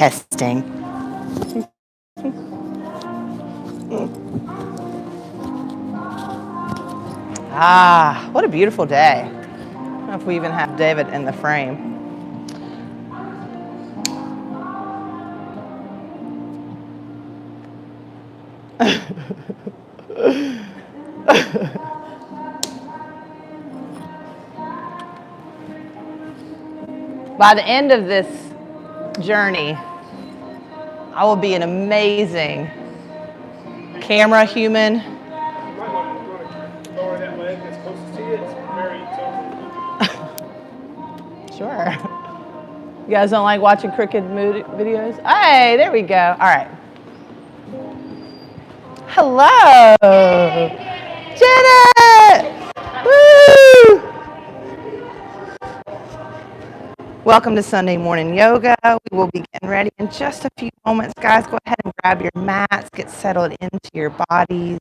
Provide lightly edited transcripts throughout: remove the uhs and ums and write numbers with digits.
Testing. Ah, what a beautiful day. I don't know if we even have David in the frame. By the end of this journey, I will be an amazing camera human. You might want to lower that leg as closest to you. It's very tilted. Sure. You guys don't like watching crooked videos? Hey, there we go. All right. Hello. Janet! Woo! Welcome to Sunday Morning Yoga. We will be getting ready in just a few moments. Guys, go ahead and grab your mats, get settled into your bodies.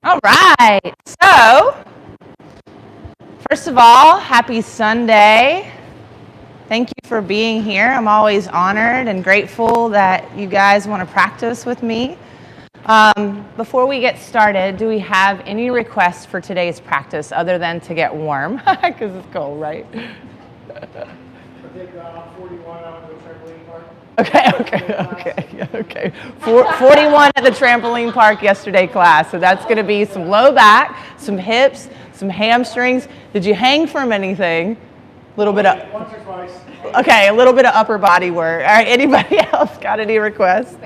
All right. So, first of all, happy Sunday. Thank you for being here. I'm always honored and grateful that you guys want to practice with me. Before we get started, do we have any requests for today's practice other than to get warm? Because it's cold, right? I think 41 on the trampoline park. Okay. 41 at the trampoline park yesterday class. So that's going to be some low back, some hips, some hamstrings. Did you hang from anything? A little bit of, once or twice. Okay, a little bit of upper body work. All right, anybody else got any requests?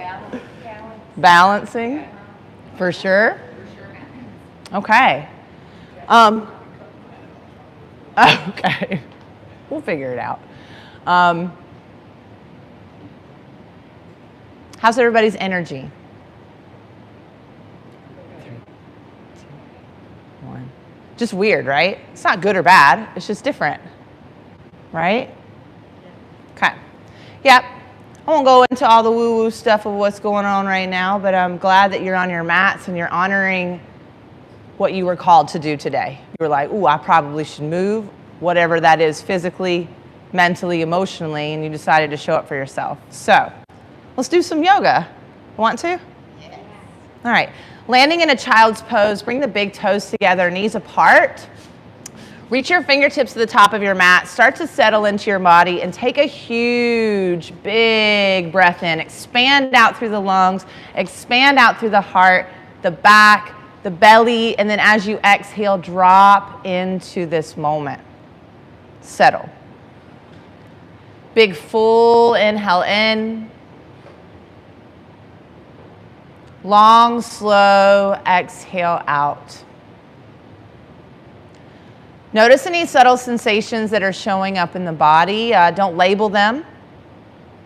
Balancing, for sure. Okay. Okay, we'll figure it out. How's everybody's energy? 3, 2, 1. Just weird, right? It's not good or bad. It's just different. Right? Okay. Yep. I won't go into all the woo-woo stuff of what's going on right now, but I'm glad that you're on your mats and you're honoring what you were called to do today. You were like, ooh, I probably should move, whatever that is physically, mentally, emotionally, and you decided to show up for yourself. So, let's do some yoga. Want to? Yes. All right. Landing in a child's pose, bring the big toes together, knees apart. Reach your fingertips to the top of your mat. Start to settle into your body and take a huge, big breath in. Expand out through the lungs, expand out through the heart, the back, the belly, and then as you exhale, drop into this moment. Settle. Big full inhale in. Long, slow exhale out. Notice any subtle sensations that are showing up in the body. Don't label them.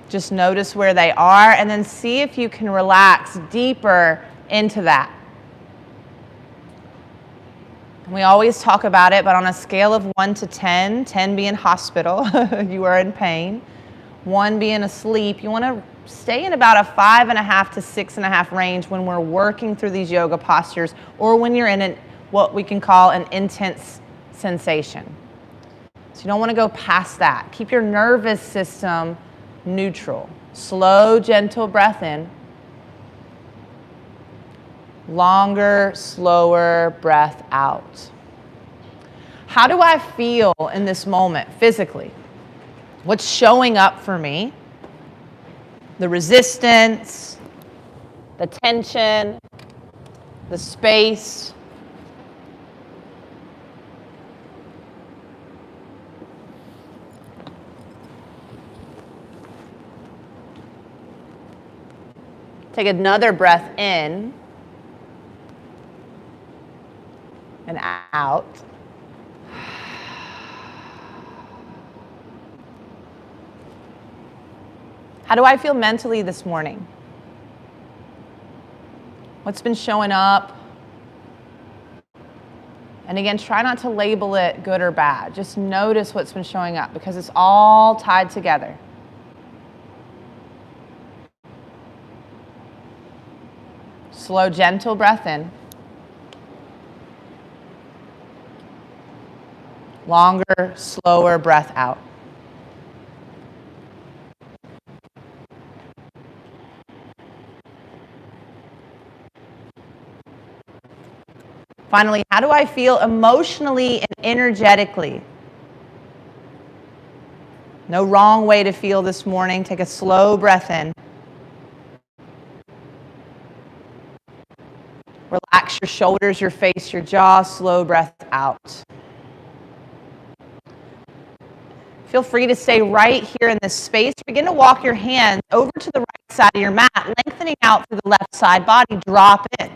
Just notice where they are and then see if you can relax deeper into that. And we always talk about it, but on a scale of 1 to 10, 10 being hospital, you are in pain, 1 being asleep, you want to stay in about a 5.5 to 6.5 range when we're working through these yoga postures or when you're in what we can call an intense sensation. So you don't want to go past that. Keep your nervous system neutral. Slow, gentle breath in. Longer, slower breath out. How do I feel in this moment physically? What's showing up for me? The resistance, the tension, the space. Take another breath in and out. How do I feel mentally this morning? What's been showing up? And again, try not to label it good or bad. Just notice what's been showing up because it's all tied together. slow, gentle breath in. Longer, slower breath out. Finally, how do I feel emotionally and energetically? No wrong way to feel this morning. Take a slow breath in. Relax your shoulders, your face, your jaw. Slow breath out. Feel free to stay right here in this space. Begin to walk your hands over to the right side of your mat, lengthening out through the left side body. Drop in.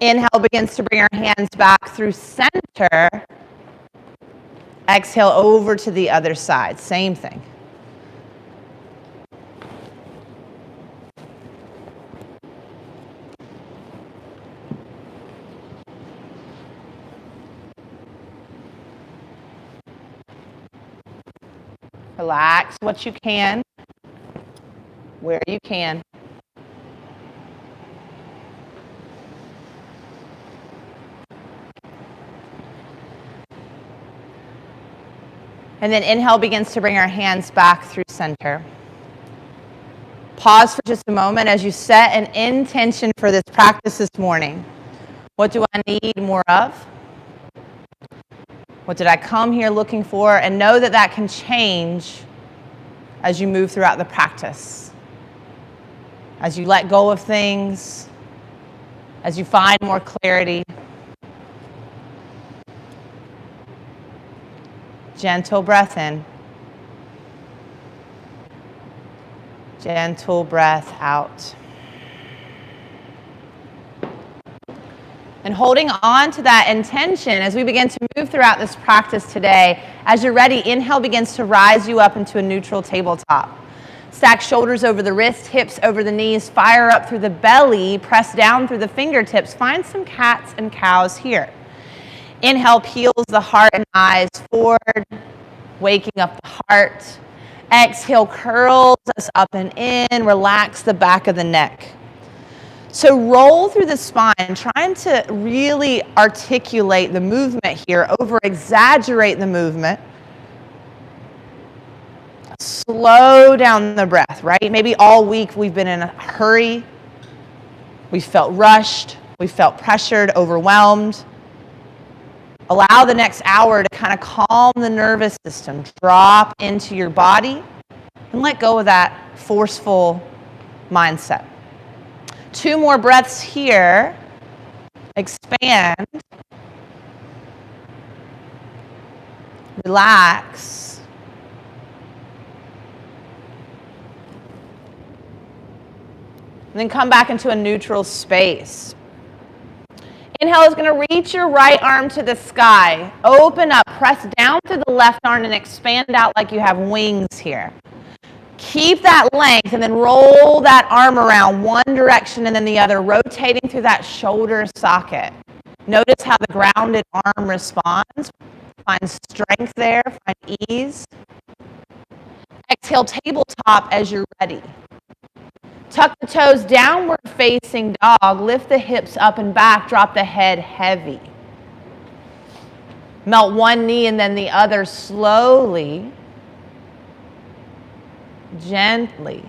Inhale begins to bring our hands back through center. Exhale over to the other side. Same thing. Relax what you can, where you can. And then inhale begins to bring our hands back through center. Pause for just a moment as you set an intention for this practice this morning. What do I need more of? What did I come here looking for? And know that that can change as you move throughout the practice. As you let go of things, as you find more clarity. Gentle breath in. Gentle breath out. And holding on to that intention as we begin to move throughout this practice today, as you're ready, inhale begins to rise you up into a neutral tabletop. Stack shoulders over the wrist, hips over the knees, fire up through the belly, press down through the fingertips. Find some cats and cows here. Inhale peels the heart and eyes forward, waking up the heart. Exhale curls us up and in, relax the back of the neck. So roll through the spine, trying to really articulate the movement here, over-exaggerate the movement. Slow down the breath, right? Maybe all week we've been in a hurry. We felt rushed. We felt pressured, overwhelmed. Allow the next hour to kind of calm the nervous system. Drop into your body and let go of that forceful mindset. 2 more breaths here. Expand. Relax. And then come back into a neutral space. Inhale is going to reach your right arm to the sky. Open up, press down through the left arm and expand out like you have wings here. Keep that length and then roll that arm around one direction and then the other, rotating through that shoulder socket. Notice how the grounded arm responds. Find strength there, find ease. Exhale, tabletop as you're ready. Tuck the toes, downward facing dog. Lift the hips up and back. Drop the head heavy. Melt one knee and then the other slowly, gently.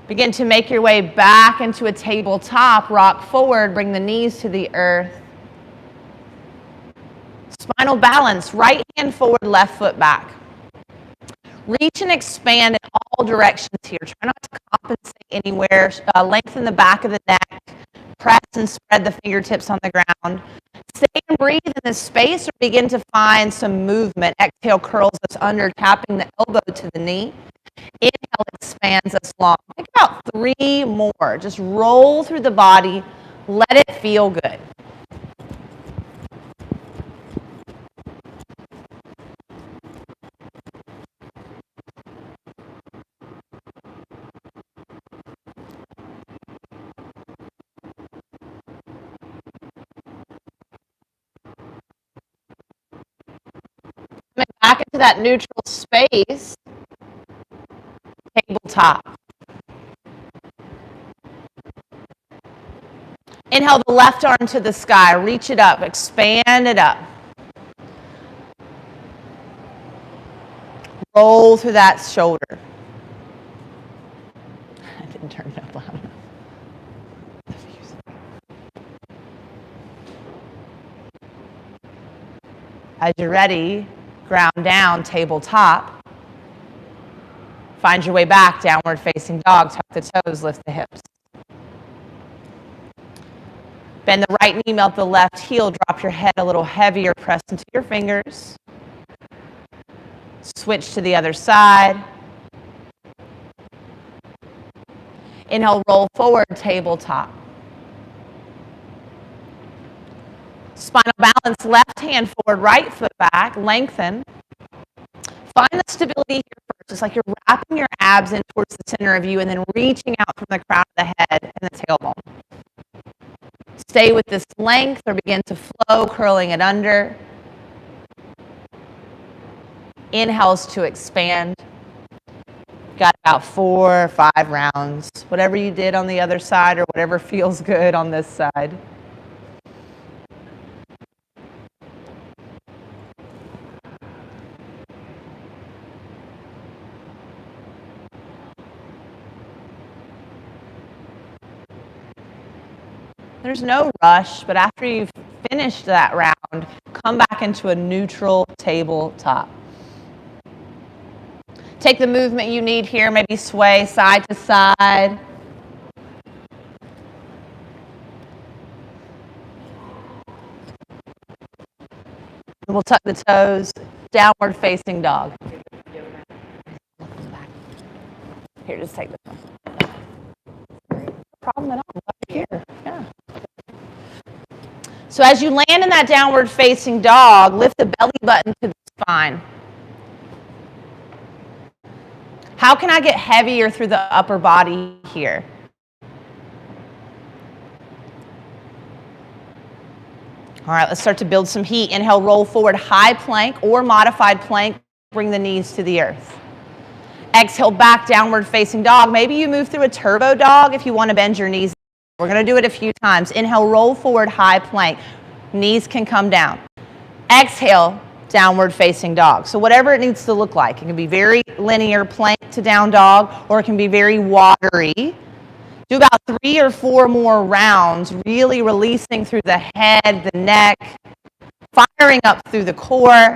Begin to make your way back into a tabletop. Rock forward, bring the knees to the earth. Spinal balance, right hand forward, left foot back. Reach and expand in all directions here. Try not to compensate anywhere. Lengthen the back of the neck. Press and spread the fingertips on the ground. Stay and breathe in this space or begin to find some movement. Exhale curls us under, tapping the elbow to the knee. Inhale, expands us long. Think about 3 more. Just roll through the body. Let it feel good. Coming back into that neutral space, tabletop. Inhale the left arm to the sky. Reach it up. Expand it up. Roll through that shoulder. I didn't turn it up loud enough. As you're ready, ground down, tabletop. Find your way back, downward facing dog. Tuck the toes, lift the hips. Bend the right knee, melt the left heel. Drop your head a little heavier. Press into your fingers. Switch to the other side. Inhale, roll forward, tabletop. Spinal balance, left hand forward, right foot back, lengthen. Find the stability here first. It's like you're wrapping your abs in towards the center of you and then reaching out from the crown of the head and the tailbone. Stay with this length or begin to flow, curling it under. Inhales to expand. Got about 4 or 5 rounds. Whatever you did on the other side or whatever feels good on this side. There's no rush, but after you've finished that round, come back into a neutral tabletop. Take the movement you need here, maybe sway side to side. And we'll tuck the toes, downward facing dog. Here, just take this one. No problem at all. Here. Yeah. So as you land in that downward facing dog, lift the belly button to the spine. How can I get heavier through the upper body here? All right, let's start to build some heat. Inhale, roll forward, high plank or modified plank. Bring the knees to the earth. Exhale, back, downward facing dog. Maybe you move through a turbo dog if you want to bend your knees. We're going to do it a few times. Inhale, roll forward, high plank. Knees can come down. Exhale, downward facing dog. So whatever it needs to look like. It can be very linear, plank to down dog, or it can be very watery. Do about 3 or 4 more rounds, really releasing through the head, the neck, firing up through the core.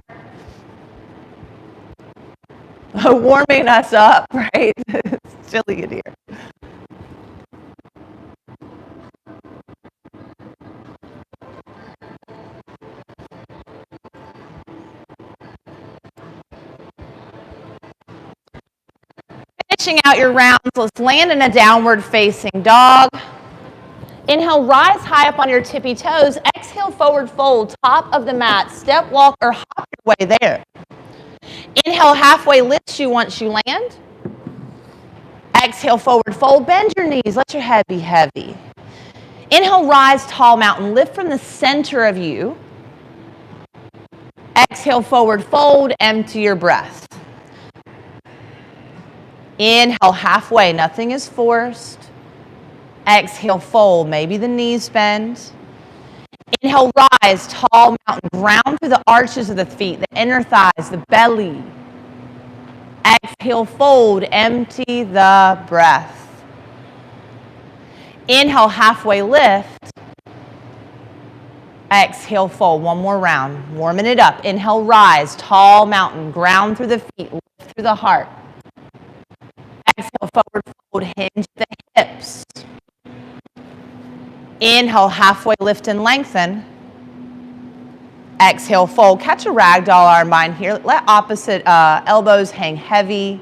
Warming us up, right? It's chilly in here. Finishing out your rounds, let's land in a downward facing dog. Inhale, rise high up on your tippy toes. Exhale, forward fold, top of the mat. Step, walk, or hop your way there. Inhale, halfway lifts you once you land. Exhale, forward fold. Bend your knees. Let your head be heavy. Inhale, rise, tall mountain. Lift from the center of you. Exhale, forward fold. Empty your breath. Inhale, halfway. Nothing is forced. Exhale, fold. Maybe the knees bend. Inhale, rise, tall mountain. Ground through the arches of the feet, the inner thighs, the belly. Exhale, fold. Empty the breath. Inhale, halfway lift. Exhale, fold. One more round. Warming it up. Inhale, rise, tall mountain. Ground through the feet, lift through the heart. Exhale, forward fold. Hinge the hips. Inhale, halfway lift and lengthen. Exhale, fold. Catch a ragdoll arm bind here. Let opposite elbows hang heavy.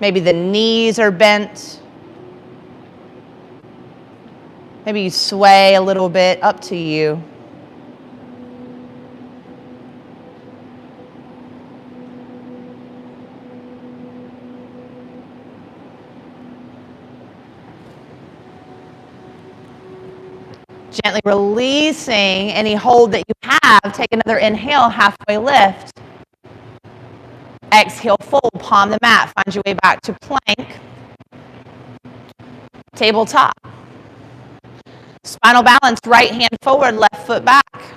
Maybe the knees are bent. Maybe you sway a little bit, up to you. Gently releasing any hold that you have. Take another inhale, halfway lift. Exhale, fold, palm the mat. Find your way back to plank. Tabletop. Spinal balance, right hand forward, left foot back.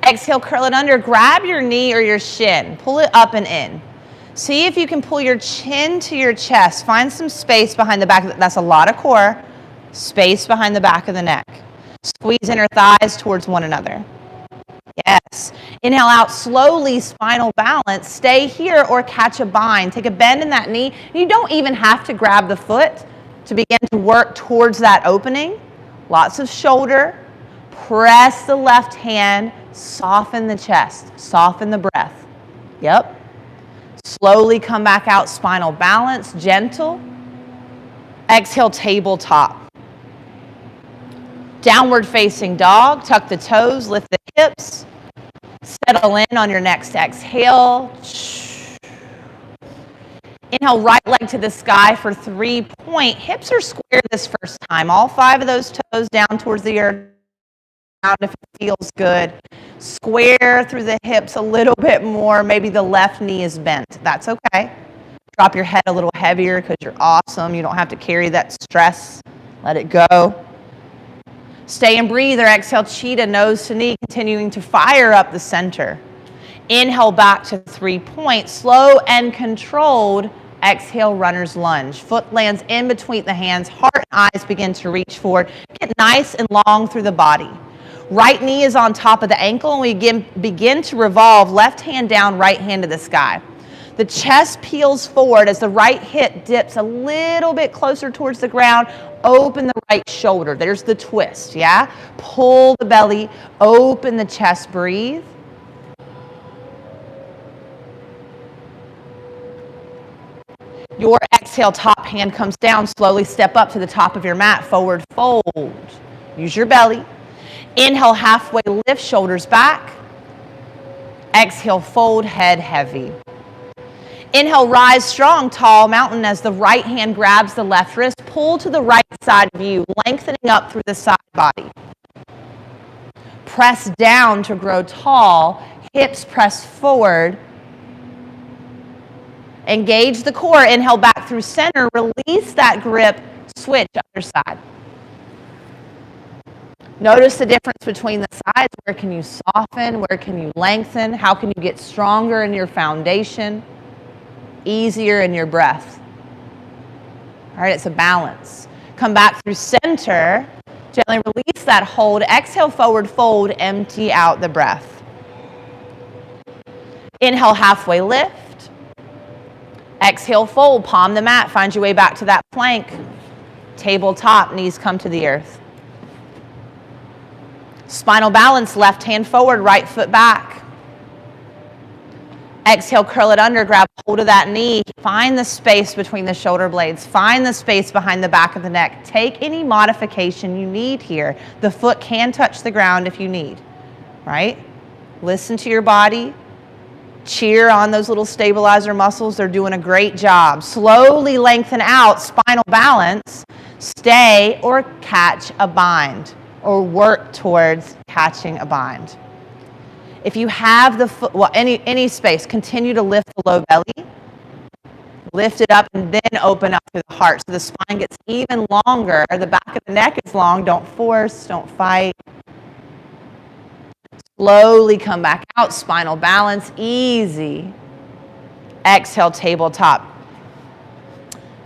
Exhale, curl it under. Grab your knee or your shin. Pull it up and in. See if you can pull your chin to your chest. Find some space behind the back. That's a lot of core. Space behind the back of the neck. Squeeze inner thighs towards one another. Yes. Inhale out slowly, spinal balance. Stay here or catch a bind. Take a bend in that knee. You don't even have to grab the foot to begin to work towards that opening. Lots of shoulder. Press the left hand. Soften the chest. Soften the breath. Yep. Slowly come back out, spinal balance, gentle. Exhale, tabletop. Downward facing dog, tuck the toes, lift the hips. Settle in on your next exhale. Inhale, right leg to the sky for 3-point. Hips are square this first time. All 5 of those toes down towards the earth. If it feels good. Square through the hips a little bit more. Maybe the left knee is bent. That's okay. Drop your head a little heavier because you're awesome. You don't have to carry that stress. Let it go. Stay and breathe or exhale, cheetah, nose to knee, continuing to fire up the center. Inhale back to 3-point. Slow and controlled. Exhale, runner's lunge. Foot lands in between the hands. Heart and eyes begin to reach forward. Get nice and long through the body. Right knee is on top of the ankle, and we begin to revolve. Left hand down, right hand to the sky. The chest peels forward as the right hip dips a little bit closer towards the ground. Open the right shoulder. There's the twist, yeah? Pull the belly, open the chest, breathe. Your exhale, top hand comes down. Slowly step up to the top of your mat. Forward fold. Use your belly. Inhale, halfway lift, shoulders back. Exhale, fold, head heavy. Inhale, rise strong, tall mountain as the right hand grabs the left wrist. Pull to the right side of you, lengthening up through the side body. Press down to grow tall. Hips press forward. Engage the core. Inhale back through center. Release that grip. Switch other side. Notice the difference between the sides. Where can you soften? Where can you lengthen? How can you get stronger in your foundation? Easier in your breath. All right, it's a balance. Come back through center. Gently release that hold. Exhale, forward fold. Empty out the breath. Inhale, halfway lift. Exhale, fold. Palm the mat. Find your way back to that plank. Tabletop. Knees come to the earth. Spinal balance. Left hand forward. Right foot back. Exhale, curl it under, grab hold of that knee. Find the space between the shoulder blades. Find the space behind the back of the neck. Take any modification you need here. The foot can touch the ground if you need, right? Listen to your body. Cheer on those little stabilizer muscles. They're doing a great job. Slowly lengthen out, spinal balance. Stay or catch a bind, or work towards catching a bind. If you have the foot, well, any space, continue to lift the low belly. Lift it up and then open up through the heart so the spine gets even longer. The back of the neck is long. Don't force, don't fight. Slowly come back out, spinal balance, easy. Exhale, tabletop.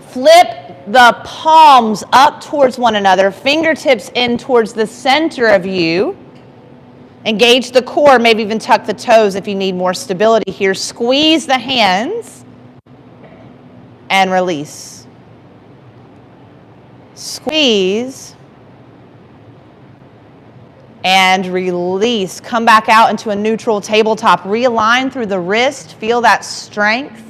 Flip the palms up towards one another, fingertips in towards the center of you. Engage the core, maybe even tuck the toes if you need more stability here. Squeeze the hands and release. Squeeze and release. Come back out into a neutral tabletop. Realign through the wrist. Feel that strength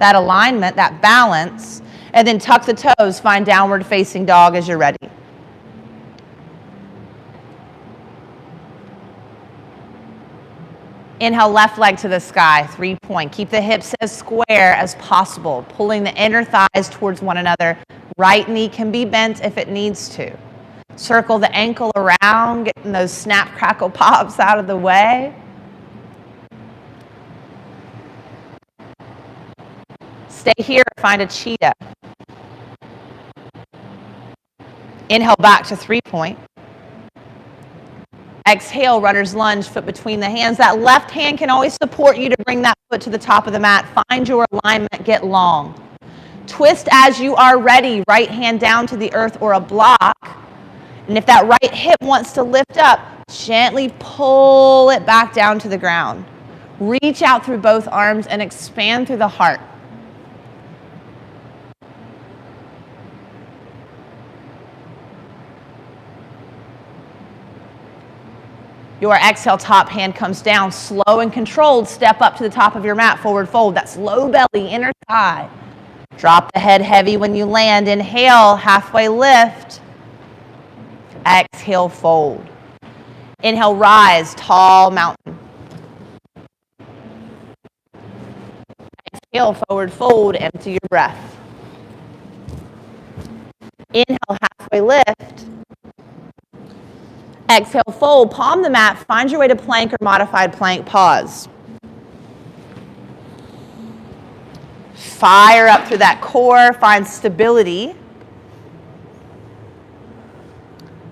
that alignment, that balance, and then tuck the toes, find downward facing dog as you're ready. Inhale, left leg to the sky, 3-point. Keep the hips as square as possible, pulling the inner thighs towards one another. Right knee can be bent if it needs to. Circle the ankle around, getting those snap, crackle, pops out of the way. Stay here, find a cheetah. Inhale back to 3-point. Exhale, runner's lunge, foot between the hands. That left hand can always support you to bring that foot to the top of the mat. Find your alignment, get long. Twist as you are ready, right hand down to the earth or a block. And if that right hip wants to lift up, gently pull it back down to the ground. Reach out through both arms and expand through the heart. Your exhale, top hand comes down, slow and controlled. Step up to the top of your mat, forward fold. That's low belly, inner thigh. Drop the head heavy when you land. Inhale, halfway lift. Exhale, fold. Inhale, rise, tall mountain. Exhale, forward fold, empty your breath. Inhale, halfway lift. Exhale, fold, palm the mat, find your way to plank or modified plank, pause. Fire up through that core, find stability.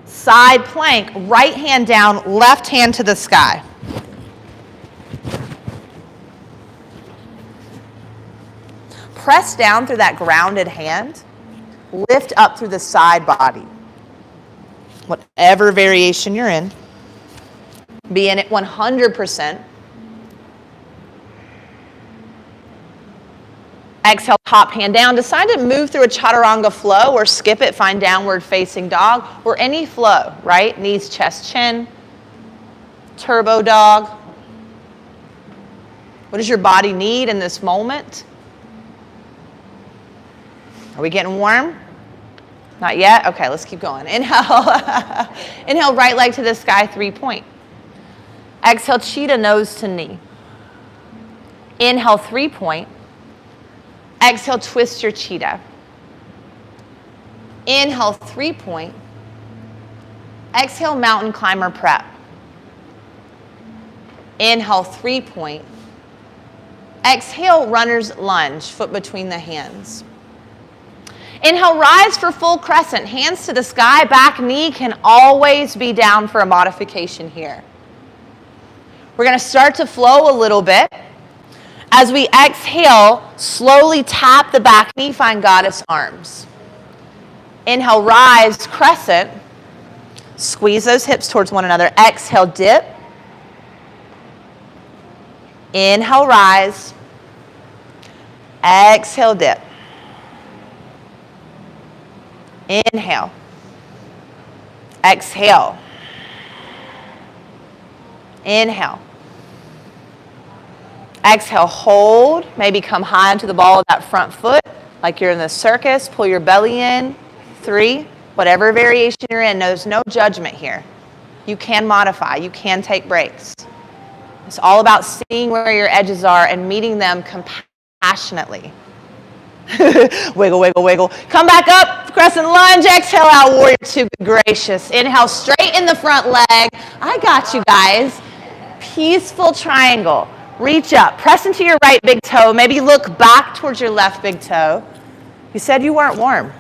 Side plank, right hand down, left hand to the sky. Press down through that grounded hand, lift up through the side body. Whatever variation you're in, be in it 100%. Exhale, top hand down. Decide to move through a chaturanga flow or skip it, find downward facing dog or any flow, right? Knees, chest, chin, turbo dog. What does your body need in this moment? Are we getting warm? Not yet? Okay, let's keep going. Inhale. Inhale, right leg to the sky, 3-point. Exhale, cheetah, nose to knee. Inhale, 3-point. Exhale, twist your cheetah. Inhale, 3-point. Exhale, mountain climber prep. Inhale, 3-point. Exhale, runner's lunge, foot between the hands. Inhale, rise for full crescent. Hands to the sky, back knee can always be down for a modification here. We're going to start to flow a little bit. As we exhale, slowly tap the back knee, find goddess arms. Inhale, rise, crescent. Squeeze those hips towards one another. Exhale, dip. Inhale, rise. Exhale, dip. Inhale. Exhale. Inhale. Exhale, hold. Maybe come high onto the ball of that front foot like you're in the circus. Pull your belly in. 3. Whatever variation you're in, there's no judgment here. You can modify. You can take breaks. It's all about seeing where your edges are and meeting them compassionately. Wiggle, wiggle, wiggle. Come back up, crescent lunge. Exhale out, warrior 2, be gracious. Inhale, straighten the front leg. I got you guys. Peaceful triangle. Reach up, press into your right big toe. Maybe look back towards your left big toe. You said you weren't warm.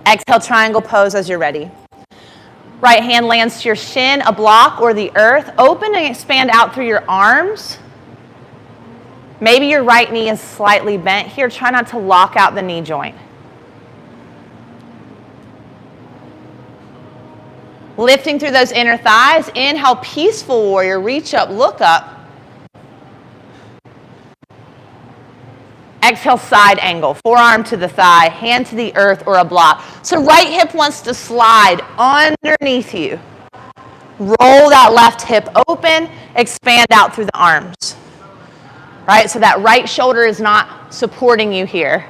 Exhale, triangle pose as you're ready. Right hand lands to your shin, a block, or the earth. Open and expand out through your arms. Maybe your right knee is slightly bent here. Try not to lock out the knee joint. Lifting through those inner thighs. Inhale, peaceful warrior. Reach up, look up. Exhale, side angle. Forearm to the thigh, hand to the earth or a block. So right hip wants to slide underneath you. Roll that left hip open, expand out through the arms. Right, so that right shoulder is not supporting you here.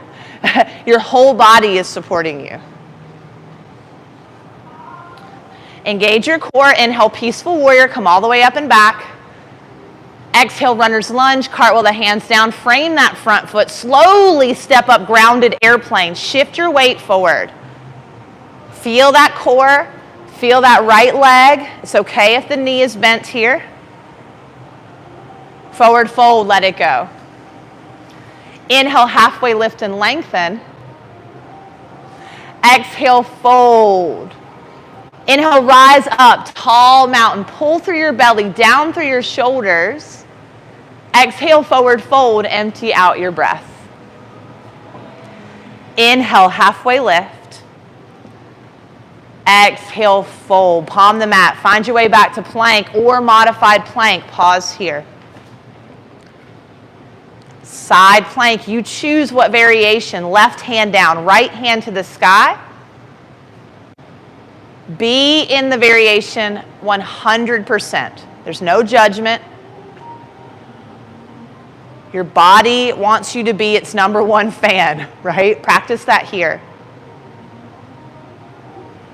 Your whole body is supporting you. Engage your core. Inhale, peaceful warrior. Come all the way up and back. Exhale, runner's lunge. Cartwheel the hands down. Frame that front foot. Slowly step up, grounded airplane. Shift your weight forward. Feel that core. Feel that right leg. It's okay if the knee is bent here. Forward fold, let it go. Inhale, halfway lift and lengthen. Exhale, fold. Inhale, rise up, tall mountain. Pull through your belly, down through your shoulders. Exhale, forward fold, empty out your breath. Inhale, halfway lift. Exhale, fold. Palm the mat. Find your way back to plank or modified plank. Pause here. Side plank, you choose what variation. Left hand down, right hand to the sky. Be in the variation 100%. There's no judgment. Your body wants you to be its number one fan, right? Practice that here.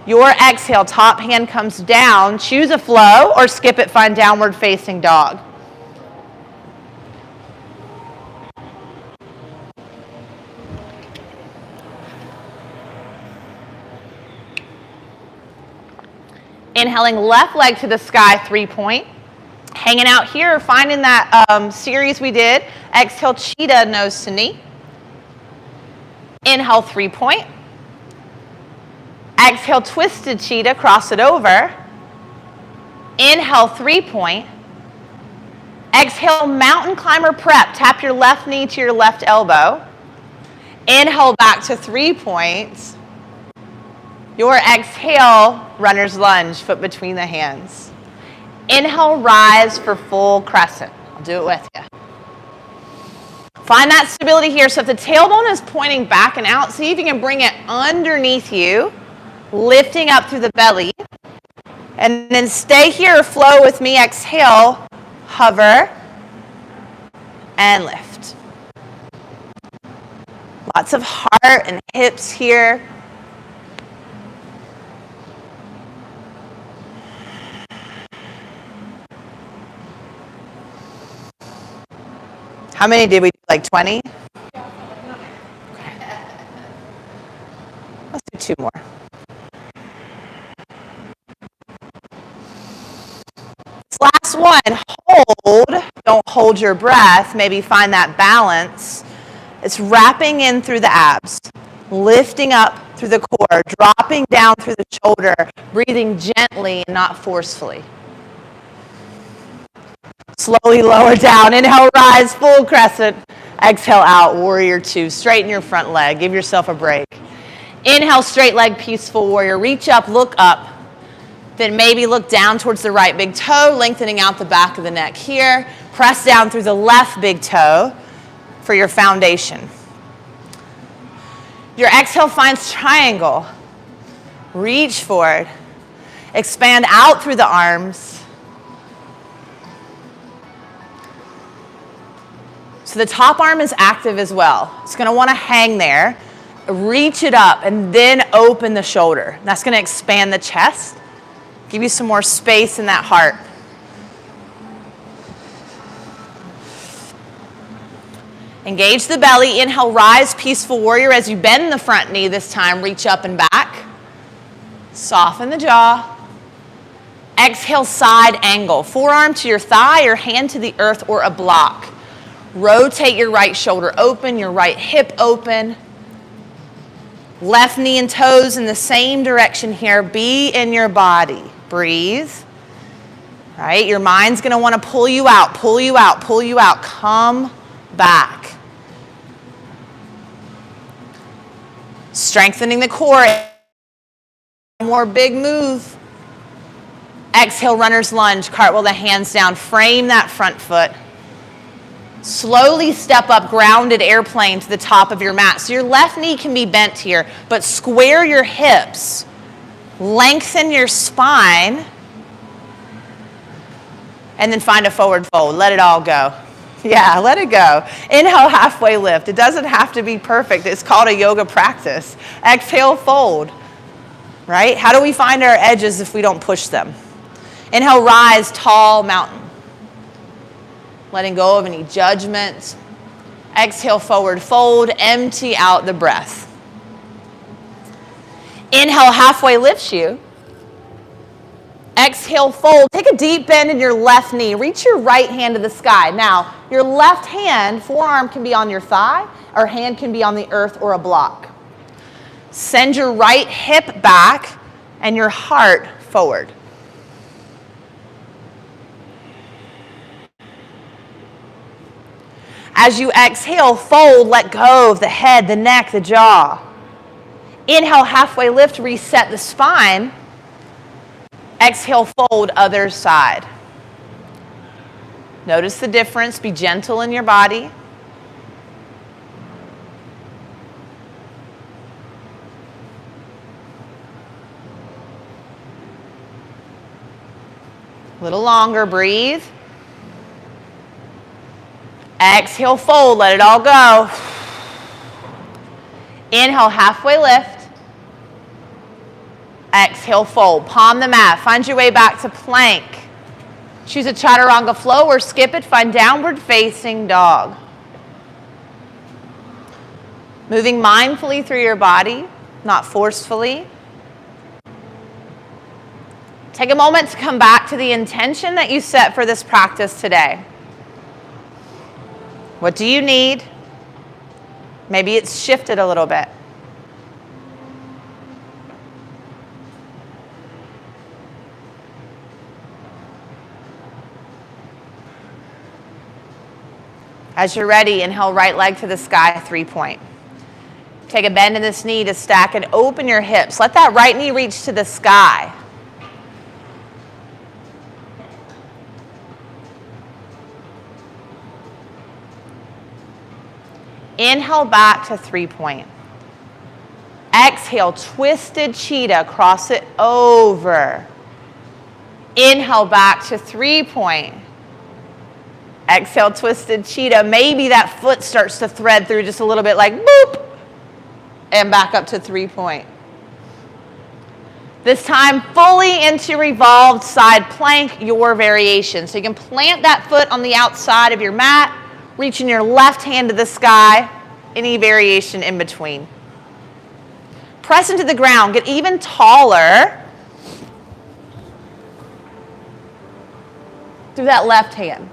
Your exhale, top hand comes down. Choose a flow or skip it, find downward facing dog. Inhaling left leg to the sky, 3-point. Hanging out here, finding that series we did. Exhale, cheetah, nose to knee. Inhale, 3-point. Exhale, twisted cheetah, cross it over. Inhale, 3-point. Exhale, mountain climber prep. Tap your left knee to your left elbow. Inhale, back to 3 points. Your exhale, runner's lunge, foot between the hands. Inhale, rise for full crescent. I'll do it with you. Find that stability here. So if the tailbone is pointing back and out, see if you can bring it underneath you, lifting up through the belly. And then stay here, flow with me. Exhale, hover, and lift. Lots of heart and hips here. How many did we do? Like 20? Okay. Let's do 2 more. This last one, hold. Don't hold your breath. Maybe find that balance. It's wrapping in through the abs, lifting up through the core, dropping down through the shoulder, breathing gently and not forcefully. Slowly lower down. Inhale, rise, full crescent. Exhale out, warrior 2. Straighten your front leg. Give yourself a break. Inhale, straight leg, peaceful warrior. Reach up, look up. Then maybe look down towards the right big toe, lengthening out the back of the neck here. Press down through the left big toe for your foundation. Your exhale finds triangle. Reach forward. Expand out through the arms. So the top arm is active as well. It's going to want to hang there, reach it up, and then open the shoulder. That's going to expand the chest, give you some more space in that heart. Engage the belly. Inhale, rise, peaceful warrior. As you bend the front knee this time, reach up and back. Soften the jaw. Exhale, side angle. Forearm to your thigh, your hand to the earth, or a block. Rotate your right shoulder open, your right hip open. Left knee and toes in the same direction here. Be in your body. Breathe. Right? Your mind's going to want to pull you out, pull you out, pull you out. Come back. Strengthening the core. More big move. Exhale, runner's lunge. Cartwheel the hands down. Frame that front foot. Slowly step up, grounded airplane to the top of your mat. So your left knee can be bent here, but square your hips. Lengthen your spine. And then find a forward fold. Let it all go. Yeah, let it go. Inhale, halfway lift. It doesn't have to be perfect. It's called a yoga practice. Exhale, fold. Right? How do we find our edges if we don't push them? Inhale, rise, tall mountain. Letting go of any judgment. Exhale, forward fold. Empty out the breath. Inhale, halfway lifts you. Exhale, fold. Take a deep bend in your left knee. Reach your right hand to the sky. Now, your left hand, forearm can be on your thigh, or hand can be on the earth or a block. Send your right hip back and your heart forward. As you exhale, fold, let go of the head, the neck, the jaw. Inhale, halfway lift, reset the spine. Exhale, fold, other side. Notice the difference. Be gentle in your body. A little longer, breathe. Exhale, fold, let it all go. Inhale, halfway lift. Exhale, fold. Palm the mat. Find your way back to plank. Choose a chaturanga flow or skip it. Find downward facing dog. Moving mindfully through your body, not forcefully. Take a moment to come back to the intention that you set for this practice today. What do you need? Maybe it's shifted a little bit. As you're ready, inhale, right leg to the sky, 3-point. Take a bend in this knee to stack and open your hips. Let that right knee reach to the sky. Inhale back to 3-point. Exhale, twisted cheetah, cross it over. Inhale back to 3-point. Exhale, twisted cheetah. Maybe that foot starts to thread through just a little bit, like boop, and back up to 3-point. This time, fully into revolved side plank, your variation. So you can plant that foot on the outside of your mat, reaching your left hand to the sky, any variation in between. Press into the ground, get even taller through that left hand.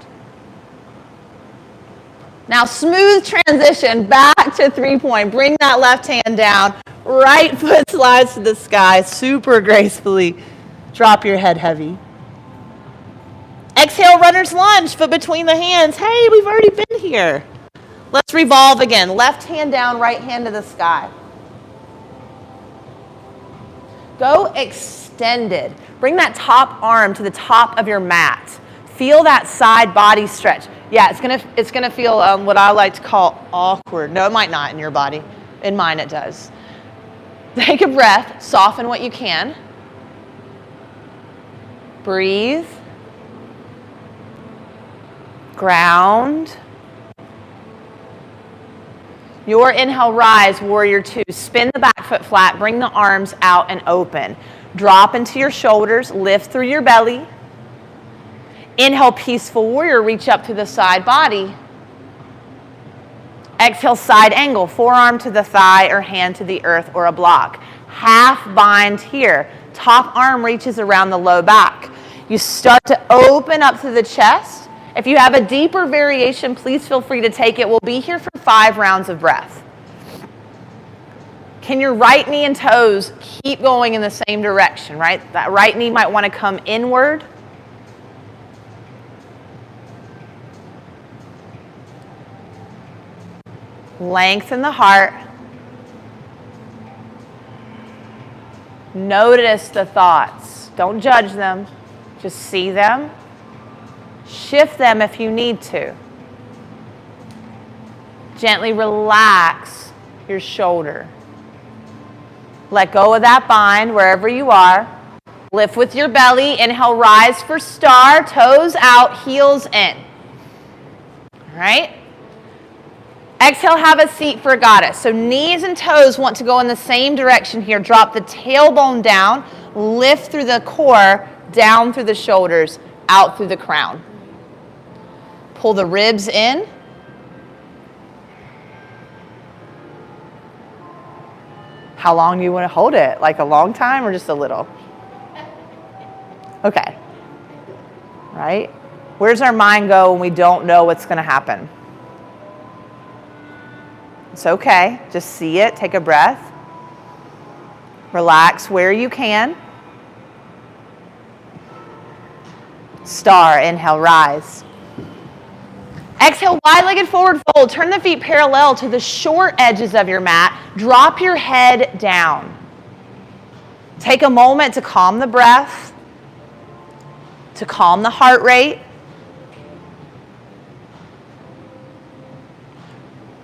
Now, smooth transition back to 3-point. Bring that left hand down. Right foot slides to the sky super gracefully. Drop your head heavy. Exhale, runner's lunge, foot between the hands. Hey, we've already been here. Let's revolve again. Left hand down, right hand to the sky. Go extended. Bring that top arm to the top of your mat. Feel that side body stretch. Yeah, it's gonna feel what I like to call awkward. No, it might not in your body. In mine, it does. Take a breath. Soften what you can. Breathe. Ground. Your inhale, rise, warrior 2. Spin the back foot flat. Bring the arms out and open. Drop into your shoulders. Lift through your belly. Inhale, peaceful warrior, reach up to the side body. Exhale, side angle, forearm to the thigh or hand to the earth or a block. Half bind here. Top arm reaches around the low back. You start to open up through the chest. If you have a deeper variation, please feel free to take it. We'll be here for 5 rounds of breath. Can your right knee and toes keep going in the same direction, right? That right knee might want to come inward. Lengthen the heart. Notice the thoughts. Don't judge them. Just see them. Shift them if you need to. Gently relax your shoulder. Let go of that bind wherever you are. Lift with your belly. Inhale, rise for star. Toes out, heels in. All right? Exhale, have a seat for goddess. So knees and toes want to go in the same direction here. Drop the tailbone down. Lift through the core, down through the shoulders, out through the crown. Pull the ribs in. How long do you want to hold it? Like a long time or just a little? Okay. Right? Where's our mind go when we don't know what's going to happen? It's okay. Just see it. Take a breath. Relax where you can. Star. Inhale, rise. Exhale, wide-legged forward fold. Turn the feet parallel to the short edges of your mat. Drop your head down. Take a moment to calm the breath, to calm the heart rate.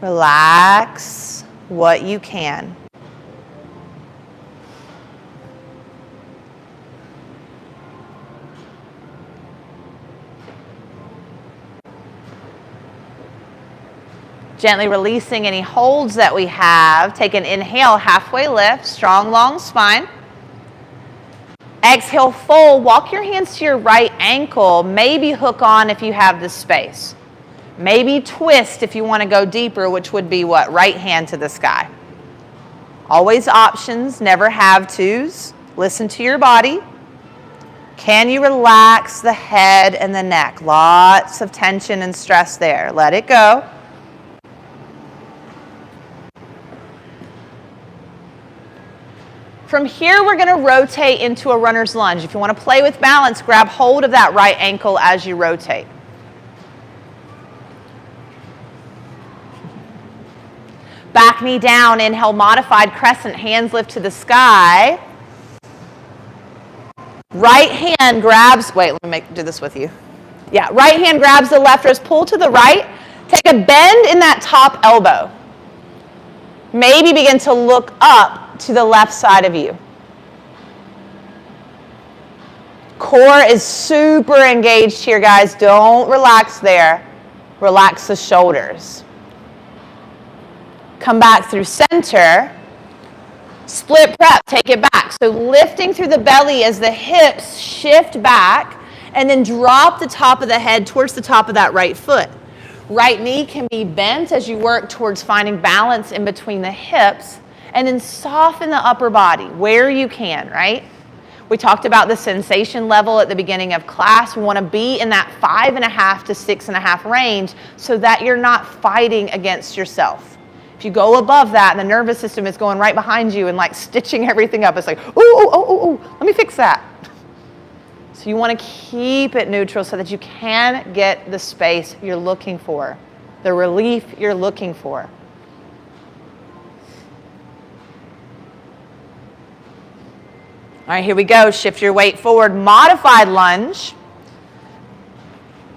Relax what you can. Gently releasing any holds that we have. Take an inhale, halfway lift, strong, long spine. Exhale, fold. Walk your hands to your right ankle. Maybe hook on if you have the space. Maybe twist if you want to go deeper, which would be what? Right hand to the sky. Always options, never have tos. Listen to your body. Can you relax the head and the neck? Lots of tension and stress there. Let it go. From here, we're going to rotate into a runner's lunge. If you want to play with balance, grab hold of that right ankle as you rotate. Back knee down, inhale, modified crescent, hands lift to the sky. Right hand grabs, wait, let me do this with you. Yeah, right hand grabs the left wrist, pull to the right. Take a bend in that top elbow. Maybe begin to look up to the left side of you. Core is super engaged here, guys. Don't relax there. Relax the shoulders. Come back through center. Split prep, take it back. So lifting through the belly as the hips shift back, and then drop the top of the head towards the top of that right foot. Right knee can be bent as you work towards finding balance in between the hips, and then soften the upper body where you can, right? We talked about the sensation level at the beginning of class. We want to be in that 5.5 to 6.5 range so that you're not fighting against yourself. If you go above that and the nervous system is going right behind you and like stitching everything up, it's like, ooh, let me fix that. So you want to keep it neutral so that you can get the space you're looking for, the relief you're looking for. All right, here we go. Shift your weight forward. Modified lunge.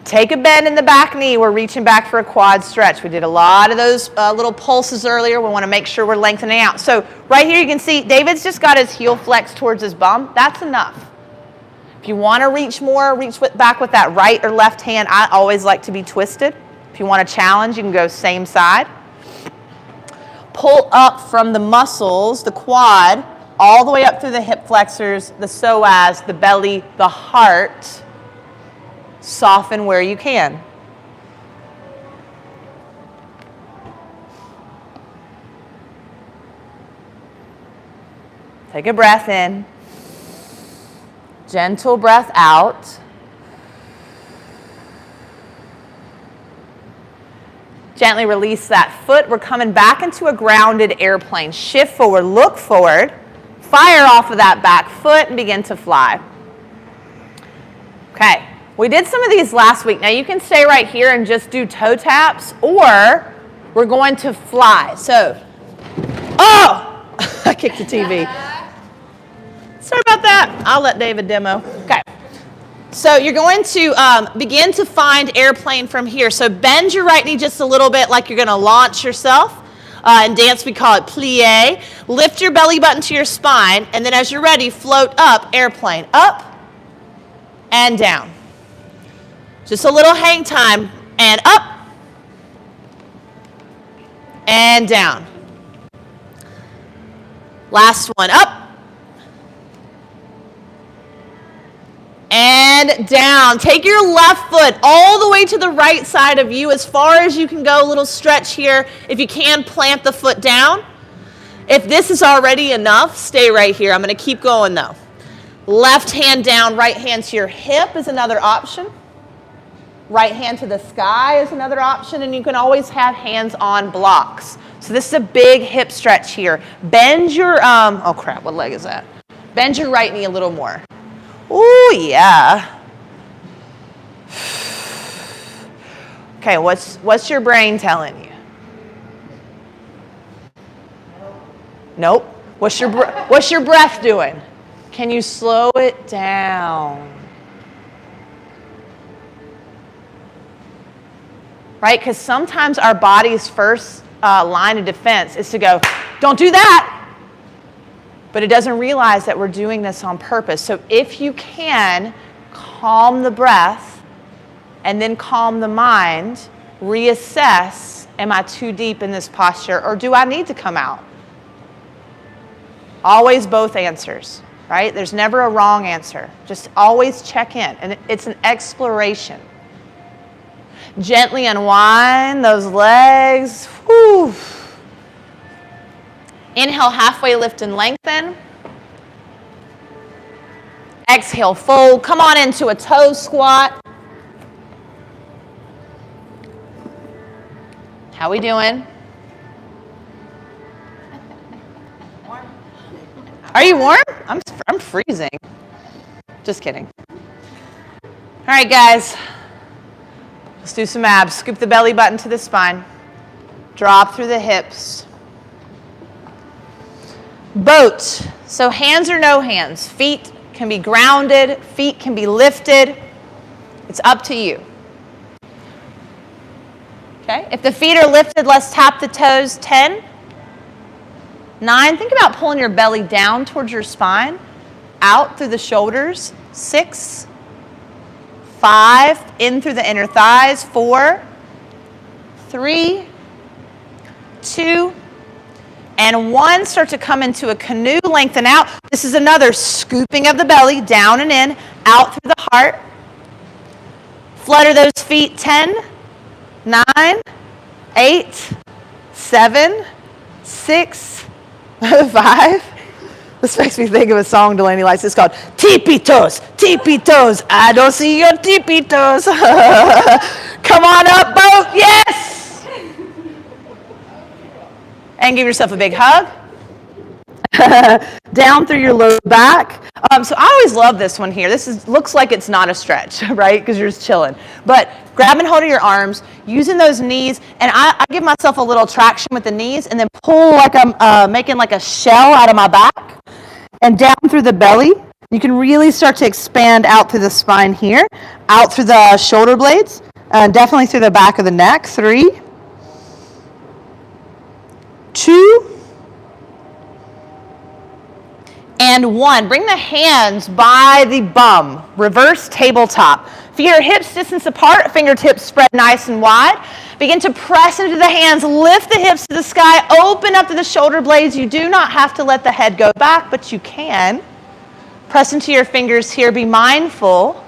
Take a bend in the back knee. We're reaching back for a quad stretch. We did a lot of those little pulses earlier. We want to make sure we're lengthening out. So right here you can see David's just got his heel flexed towards his bum. That's enough. If you want to reach more, reach back with that right or left hand. I always like to be twisted. If you want to challenge, you can go same side. Pull up from the muscles, the quad, all the way up through the hip flexors, the psoas, the belly, the heart. Soften where you can. Take a breath in. Gentle breath out. Gently release that foot. We're coming back into a grounded airplane. Shift forward, look forward. Fire off of that back foot and begin to fly. Okay. We did some of these last week. Now you can stay right here and just do toe taps, or we're going to fly. So, oh, I kicked the TV. Sorry about that. I'll let David demo. Okay. So you're going to begin to find airplane from here. So bend your right knee just a little bit like you're going to launch yourself. In dance, we call it plie. Lift your belly button to your spine, and then as you're ready, float up, airplane, up and down. Just a little hang time, and up and down. Last one, up and down. Take your left foot all the way to the right side of you as far as you can go. A little stretch here. If you can, plant the foot down. If this is already enough, stay right here. I'm going to keep going though. Left hand down, right hand to your hip is another option. Right hand to the sky is another option, and you can always have hands on blocks. So this is a big hip stretch here. Bend your, oh crap, what leg is that? Bend your right knee a little more. Ooh, yeah. Okay, what's your brain telling you? Nope. What's your breath doing? Can you slow it down? Right? Because sometimes our body's first line of defense is to go, don't do that. But it doesn't realize that we're doing this on purpose. So if you can, calm the breath and then calm the mind, reassess, am I too deep in this posture or do I need to come out? Always both answers, right? There's never a wrong answer. Just always check in, and it's an exploration. Gently unwind those legs. Whew. Inhale, halfway lift and lengthen. Exhale, fold. Come on into a toe squat. How we doing? Are you warm? I'm freezing. Just kidding. All right, guys. Let's do some abs. Scoop the belly button to the spine. Drop through the hips. Boat. So hands or no hands. Feet can be grounded. Feet can be lifted. It's up to you. Okay? If the feet are lifted, let's tap the toes. 10. 9. Think about pulling your belly down towards your spine. Out through the shoulders. 6. 5, in through the inner thighs. 4, 3, 2, and 1. Start to come into a canoe, lengthen out. This is another scooping of the belly, down and in, out through the heart. Flutter those feet. 10, 9, 8, 7, 6, 5. This makes me think of a song Delaney likes. It's called Tippy Toes, Tippy Toes. I don't see your tippy toes. Come on up, boat. Yes. And give yourself a big hug. Down through your low back. So I always love this one here. Looks like it's not a stretch, right? Because you're just chilling. But grabbing hold of your arms, using those knees, and I give myself a little traction with the knees, and then pull like I'm making like a shell out of my back, and down through the belly. You can really start to expand out through the spine here, out through the shoulder blades, definitely through the back of the neck. 3, 2, and 1. Bring the hands by the bum. Reverse tabletop. Feet are hips distance apart, fingertips spread nice and wide. Begin to press into the hands, lift the hips to the sky, open up to the shoulder blades. You do not have to let the head go back, but you can. Press into your fingers here, be mindful.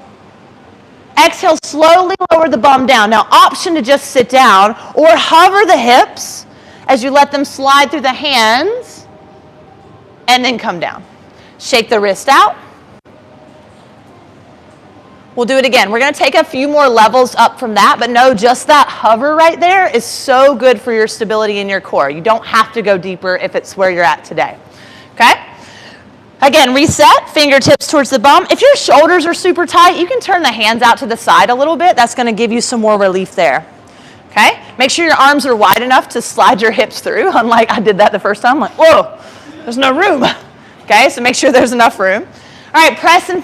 Exhale, slowly lower the bum down. Now, option to just sit down or hover the hips as you let them slide through the hands and then come down. Shake the wrist out. We'll do it again. We're going to take a few more levels up from that, but no, just that hover right there is so good for your stability in your core. You don't have to go deeper if it's where you're at today. Okay? Again, reset, fingertips towards the bum. If your shoulders are super tight, you can turn the hands out to the side a little bit. That's going to give you some more relief there. Okay? Make sure your arms are wide enough to slide your hips through, unlike I did that the first time. I'm like, whoa, there's no room. Okay, so make sure there's enough room. All right, press and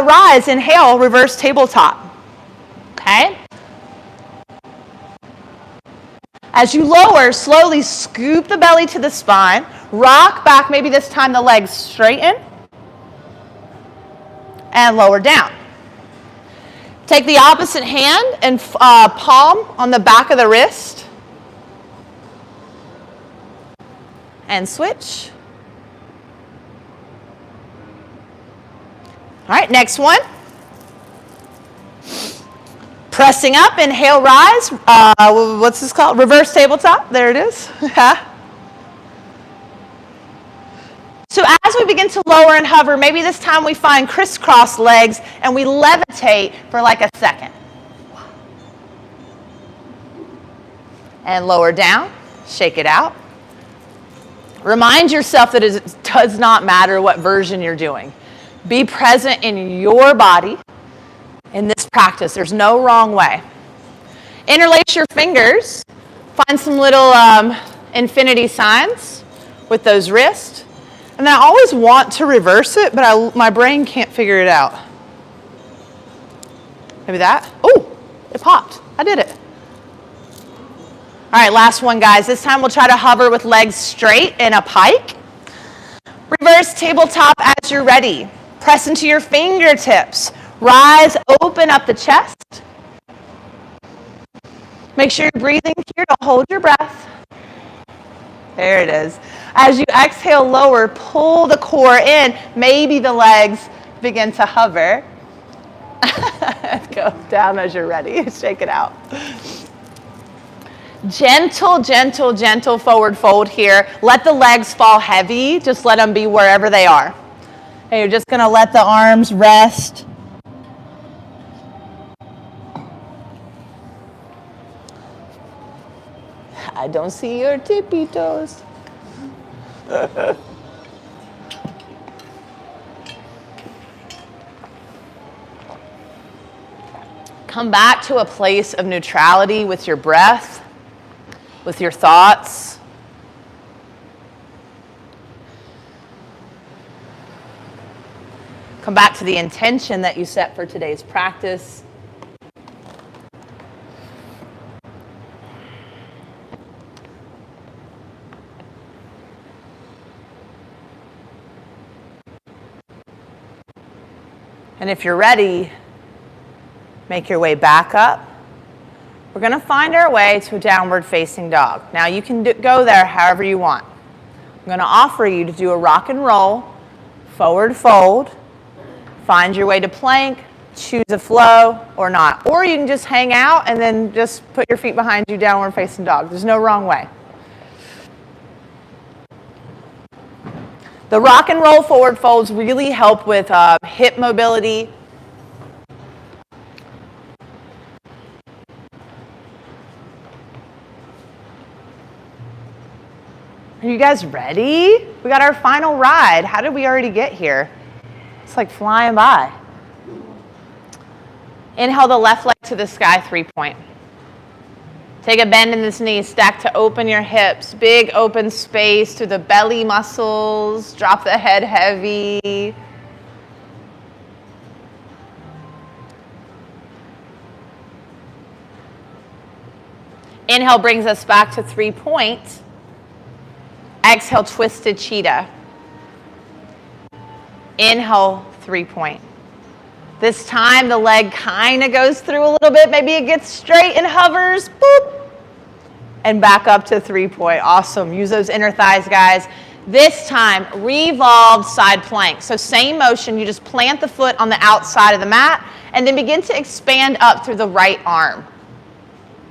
rise, inhale, reverse tabletop. Okay? As you lower, slowly scoop the belly to the spine. Rock back, maybe this time the legs straighten. And lower down. Take the opposite hand and palm on the back of the wrist. And switch. All right, next one. Pressing up, inhale, rise. What's this called? Reverse tabletop. There it is. So as we begin to lower and hover, maybe this time we find crisscross legs and we levitate for like a second. And lower down, shake it out. Remind yourself that it does not matter what version you're doing. Be present in your body in this practice. There's no wrong way. Interlace your fingers. Find some little infinity signs with those wrists. And I always want to reverse it, but my brain can't figure it out. Maybe that. Oh, it popped. I did it. All right, last one, guys. This time we'll try to hover with legs straight in a pike. Reverse tabletop as you're ready. Press into your fingertips. Rise, open up the chest. Make sure you're breathing here. Don't hold your breath. There it is. As you exhale, lower, pull the core in. Maybe the legs begin to hover. Go down as you're ready. Shake it out. Gentle, gentle, gentle forward fold here. Let the legs fall heavy. Just let them be wherever they are. And you're just going to let the arms rest. I don't see your tippy toes. Come back to a place of neutrality with your breath, with your thoughts. Come back to the intention that you set for today's practice. And if you're ready, make your way back up. We're going to find our way to a downward facing dog. Now you can go there however you want. I'm going to offer you to do a rock and roll, forward fold, find your way to plank, choose a flow or not. Or you can just hang out and then just put your feet behind you, downward facing dog. There's no wrong way. The rock and roll forward folds really help with hip mobility. Are you guys ready? We got our final ride. How did we already get here? It's like flying by. Inhale the left leg to the sky, 3-point. Take a bend in this knee, stack to open your hips. Big open space through the belly muscles. Drop the head heavy. Inhale brings us back to 3-point. Exhale, twisted cheetah. Inhale, 3-point. This time the leg kind of goes through a little bit. Maybe it gets straight and hovers. Boop. And back up to 3-point. Awesome. Use those inner thighs, guys. This time, revolved side plank. So same motion. You just plant the foot on the outside of the mat and then begin to expand up through the right arm.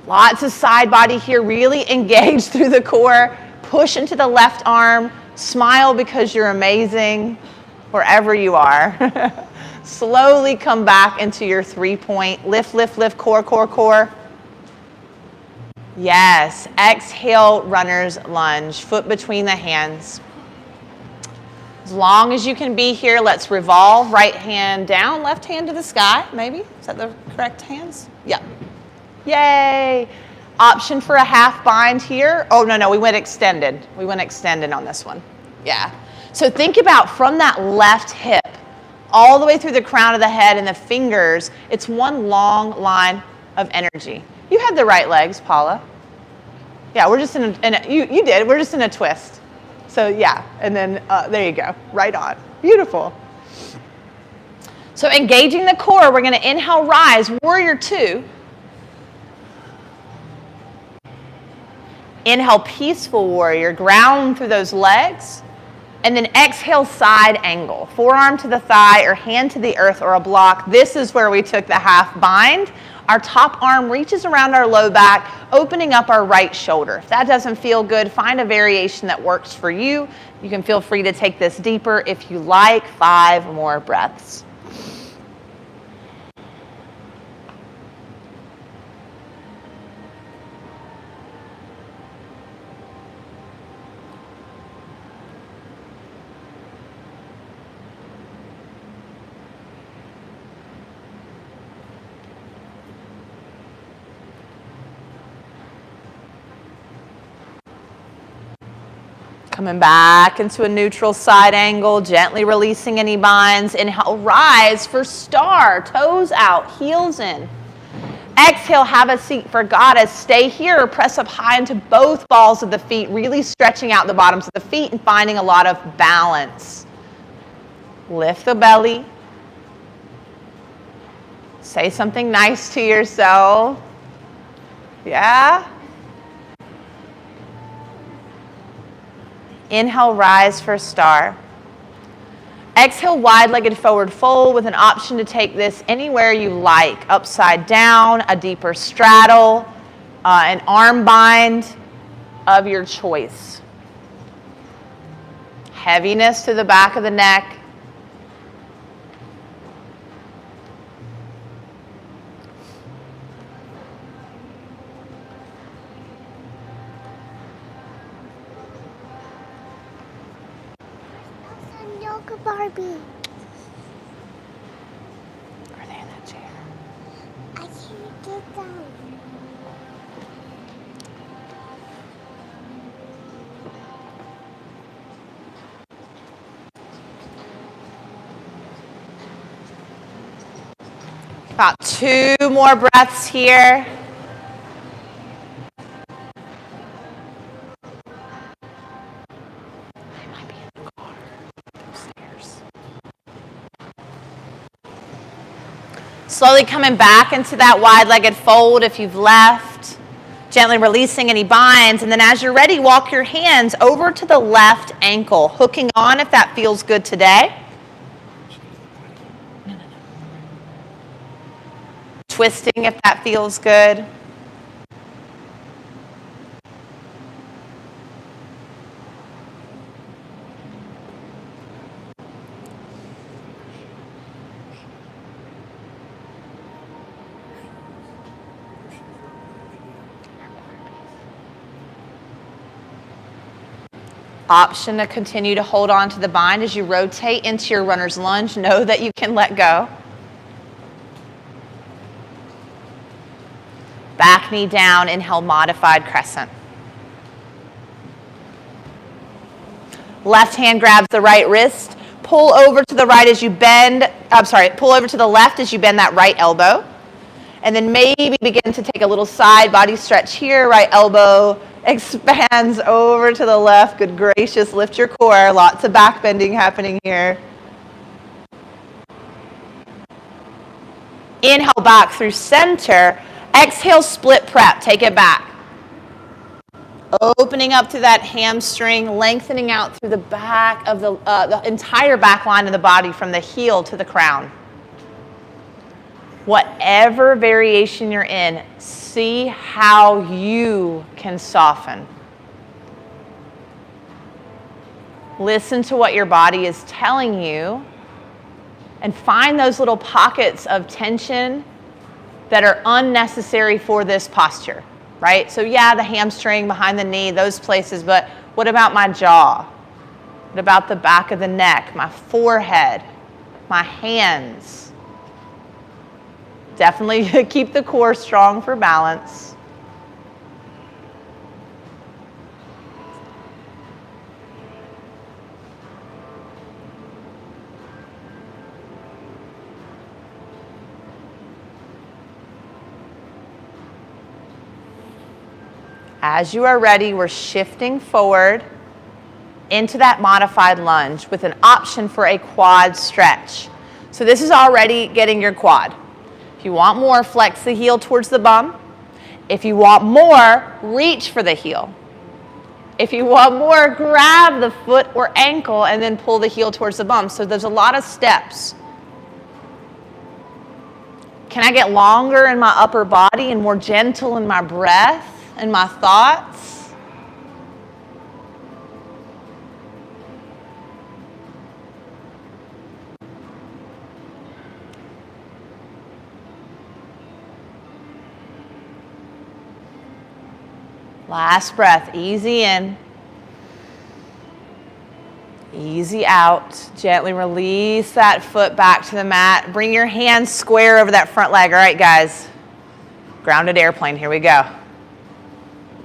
Lots of side body here. Really engage through the core. Push into the left arm. Smile because you're amazing wherever you are. Slowly come back into your 3-point. Lift, lift, lift, core, core, core. Yes. Exhale, runner's lunge. Foot between the hands. As long as you can be here, let's revolve. Right hand down, left hand to the sky, maybe. Is that the correct hands? Yep. Yay. Option for a half bind here. Oh, no, we went extended. We went extended on this one. Yeah. So think about from that left hip all the way through the crown of the head and the fingers, it's one long line of energy. You had the right legs, Paula. Yeah, we're just you did. We're just in a twist. So yeah, and then there you go. Right on. Beautiful. So engaging the core, we're going to inhale, rise, warrior two. Inhale, peaceful warrior, ground through those legs. And then exhale, side angle. Forearm to the thigh or hand to the earth or a block. This is where we took the half bind. Our top arm reaches around our low back, opening up our right shoulder. If that doesn't feel good, find a variation that works for you. You can feel free to take this deeper if you like. 5 more breaths. Coming back into a neutral side angle, gently releasing any binds. Inhale, rise for star, toes out, heels in. Exhale, have a seat for goddess. Stay here or press up high into both balls of the feet, really stretching out the bottoms of the feet and finding a lot of balance. Lift the belly. Say something nice to yourself. Yeah? Inhale, rise for star. Exhale, wide-legged forward fold with an option to take this anywhere you like. Upside down, a deeper straddle, an arm bind of your choice. Heaviness to the back of the neck. Barbie. Are they in that chair? I can't get them. About 2 more breaths here. Slowly coming back into that wide-legged fold if you've left. Gently releasing any binds. And then as you're ready, walk your hands over to the left ankle. Hooking on if that feels good today. Twisting if that feels good. Option to continue to hold on to the bind as you rotate into your runner's lunge. Know that you can let go. Back knee down, inhale, modified crescent. Left hand grabs the right wrist. Pull over to the right as you bend, pull over to the left as you bend that right elbow. And then maybe begin to take a little side body stretch here. Right elbow expands over to the left. Good gracious, lift your core. Lots of back bending happening here. Inhale back through center. Exhale, split prep. Take it back. Opening up through that hamstring, lengthening out through the back of the entire back line of the body from the heel to the crown. Whatever variation you're in, see how you can soften. Listen to what your body is telling you and find those little pockets of tension that are unnecessary for this posture, right? So yeah, the hamstring, behind the knee, those places, but what about my jaw? What about the back of the neck, my forehead, my hands? Definitely keep the core strong for balance. As you are ready, we're shifting forward into that modified lunge with an option for a quad stretch. So this is already getting your quad. If you want more, flex the heel towards the bum. If you want more, reach for the heel. If you want more, grab the foot or ankle and then pull the heel towards the bum. So there's a lot of steps. Can I get longer in my upper body and more gentle in my breath and my thoughts? Last breath, easy in, easy out. Gently release that foot back to the mat. Bring your hands square over that front leg. All right, guys. Grounded airplane, here we go.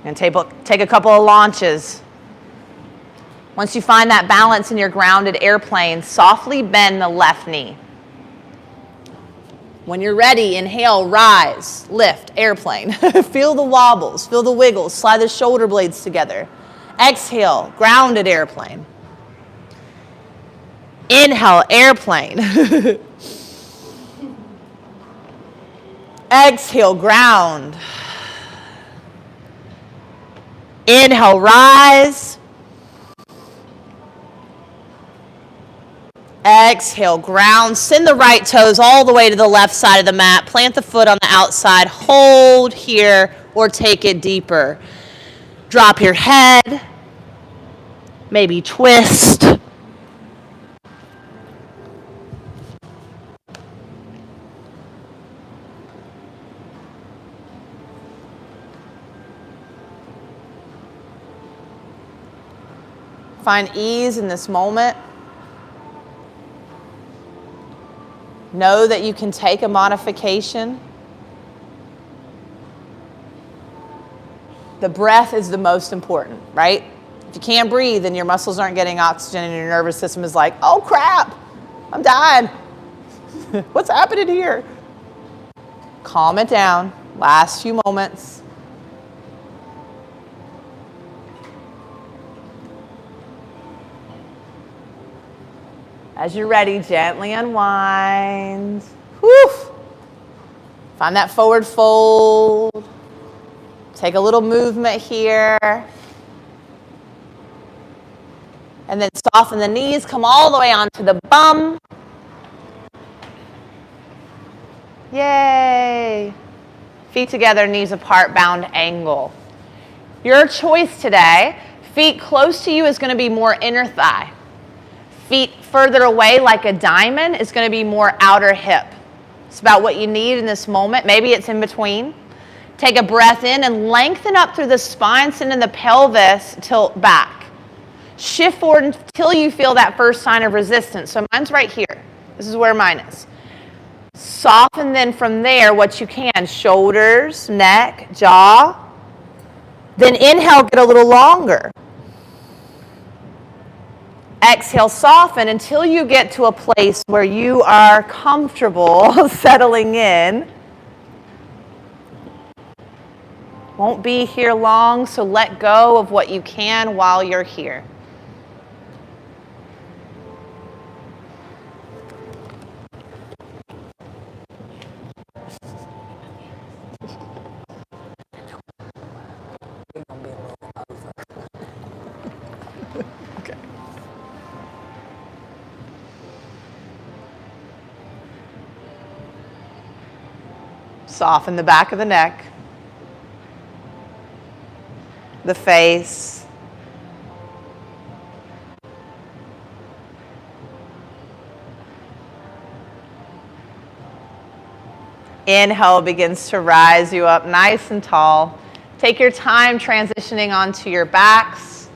And take a couple of launches. Once you find that balance in your grounded airplane, softly bend the left knee. When you're ready, inhale, rise, lift, airplane. Feel the wobbles, feel the wiggles, slide the shoulder blades together. Exhale, grounded airplane. Inhale, airplane. Exhale, ground. Inhale, rise. Exhale, ground. Send the right toes all the way to the left side of the mat. Plant the foot on the outside. Hold here or take it deeper. Drop your head. Maybe twist. Find ease in this moment. Know that you can take a modification. The breath is the most important, right? If you can't breathe and your muscles aren't getting oxygen and your nervous system is like, oh crap, I'm dying. What's happening here? Calm it down. Last few moments. As you're ready, gently unwind. Whew. Find that forward fold. Take a little movement here. And then soften the knees, come all the way onto the bum. Yay. Feet together, knees apart, bound angle. Your choice today, feet close to you is going to be more inner thigh. Feet further away like a diamond is going to be more outer hip. It's about what you need in this moment. Maybe it's in between. Take a breath in and lengthen up through the spine, sending the pelvis tilt back. Shift forward until you feel that first sign of resistance. So mine's right here. This is where mine is. Soften then from there what you can. Shoulders, neck, jaw. Then inhale, get a little longer. Exhale, soften until you get to a place where you are comfortable settling in. Won't be here long, so let go of what you can while you're here. Okay. Soften the back of the neck, the face. Inhale begins to rise you up nice and tall. Take your time transitioning onto your backs.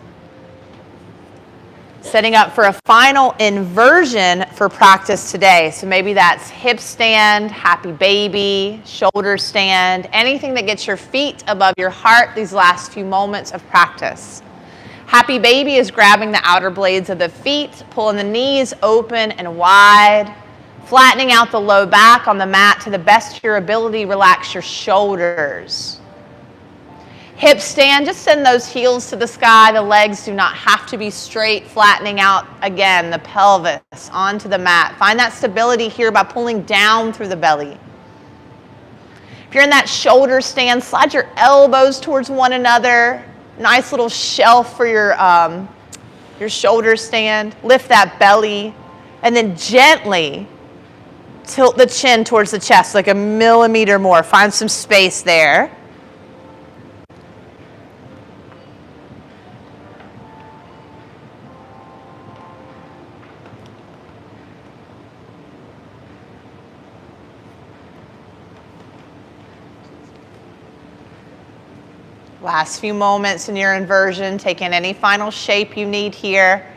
Setting up for a final inversion for practice today. So maybe that's hip stand, happy baby, shoulder stand, anything that gets your feet above your heart these last few moments of practice. Happy baby is grabbing the outer blades of the feet, pulling the knees open and wide, flattening out the low back on the mat to the best of your ability. Relax your shoulders. Hip stand, just send those heels to the sky. The legs do not have to be straight, flattening out, again, the pelvis onto the mat. Find that stability here by pulling down through the belly. If you're in that shoulder stand, slide your elbows towards one another. Nice little shelf for your shoulder stand. Lift that belly, and then gently tilt the chin towards the chest, like a millimeter more. Find some space there. Last few moments in your inversion, take in any final shape you need here.